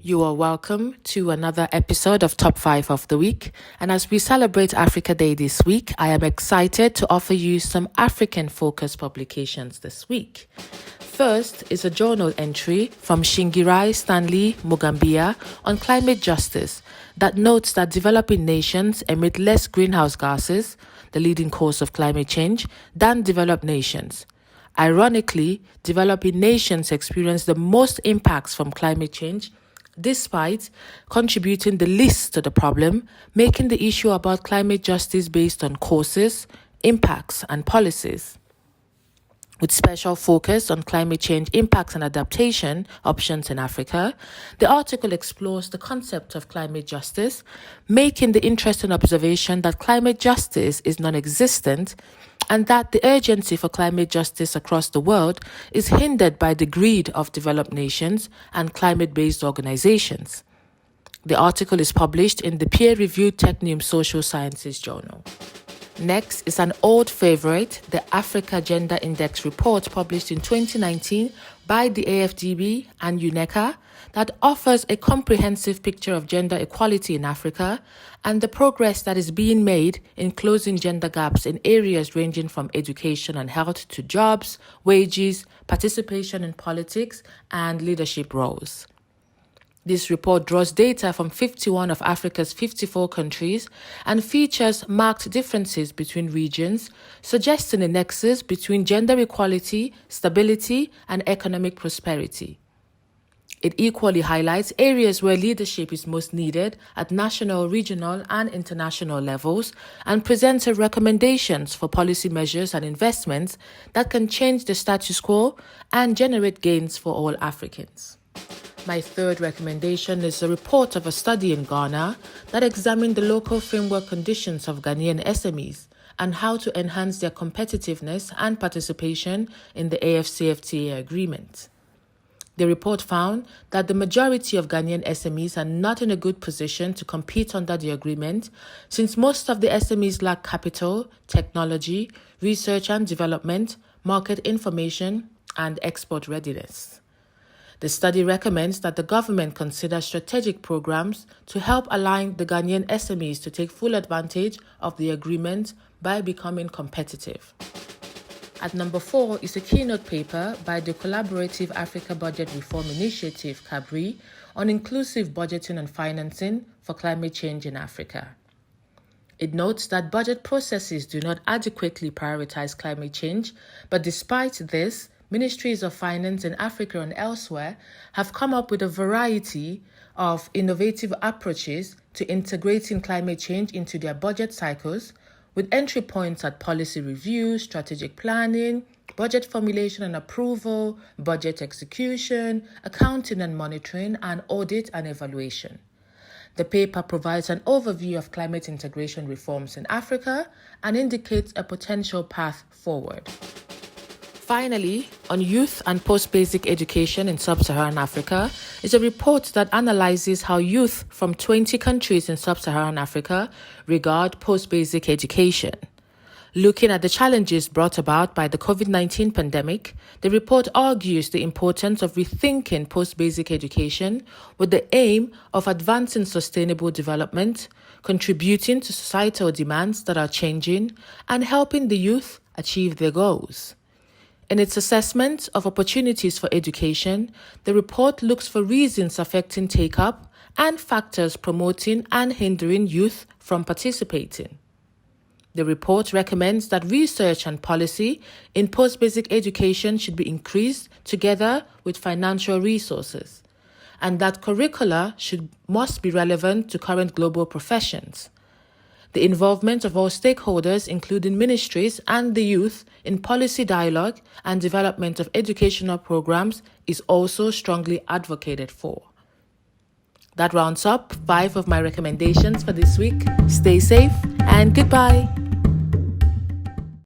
You are welcome to another episode of Top 5 of the Week. And as we celebrate Africa Day this week, I am excited to offer you some African-focused publications this week. First is a journal entry from Shingirai Stanley Mugambia on climate justice that notes that developing nations emit less greenhouse gases, the leading cause of climate change, than developed nations. Ironically, developing nations experience the most impacts from climate change, despite contributing the least to the problem, making the issue about climate justice based on causes, impacts, and policies. With special focus on climate change impacts and adaptation options in Africa, the article explores the concept of climate justice, making the interesting observation that climate justice is non-existent and that the urgency for climate justice across the world is hindered by the greed of developed nations and climate-based organizations. The article is published in the peer-reviewed Technium Social Sciences Journal. Next is an old favorite, the Africa Gender Index report published in 2019 by the AfDB and UNECA that offers a comprehensive picture of gender equality in Africa and the progress that is being made in closing gender gaps in areas ranging from education and health to jobs, wages, participation in politics, and leadership roles. This report draws data from 51 of Africa's 54 countries and features marked differences between regions, suggesting a nexus between gender equality, stability, and economic prosperity. It equally highlights areas where leadership is most needed at national, regional, and international levels and presents recommendations for policy measures and investments that can change the status quo and generate gains for all Africans. My third recommendation is a report of a study in Ghana that examined the local framework conditions of Ghanaian SMEs and how to enhance their competitiveness and participation in the AfCFTA agreement. The report found that the majority of Ghanaian SMEs are not in a good position to compete under the agreement, since most of the SMEs lack capital, technology, research and development, market information, and export readiness. The study recommends that the government consider strategic programs to help align the Ghanaian SMEs to take full advantage of the agreement by becoming competitive. At number 4 is a keynote paper by the Collaborative Africa Budget Reform Initiative, CABRI, on inclusive budgeting and financing for climate change in Africa. It notes that budget processes do not adequately prioritize climate change, but despite this, Ministries of Finance in Africa and elsewhere have come up with a variety of innovative approaches to integrating climate change into their budget cycles, with entry points at policy review, strategic planning, budget formulation and approval, budget execution, accounting and monitoring, and audit and evaluation. The paper provides an overview of climate integration reforms in Africa and indicates a potential path forward. Finally, on youth and post-basic education in sub-Saharan Africa is a report that analyzes how youth from 20 countries in sub-Saharan Africa regard post-basic education. Looking at the challenges brought about by the COVID-19 pandemic, the report argues the importance of rethinking post-basic education with the aim of advancing sustainable development, contributing to societal demands that are changing, and helping the youth achieve their goals. In its assessment of opportunities for education, the report looks for reasons affecting take-up and factors promoting and hindering youth from participating. The report recommends that research and policy in post-basic education should be increased together with financial resources, and that curricula must be relevant to current global professions. The involvement of all stakeholders, including ministries and the youth, in policy dialogue and development of educational programs is also strongly advocated for. That rounds up 5 of my recommendations for this week. Stay safe and goodbye.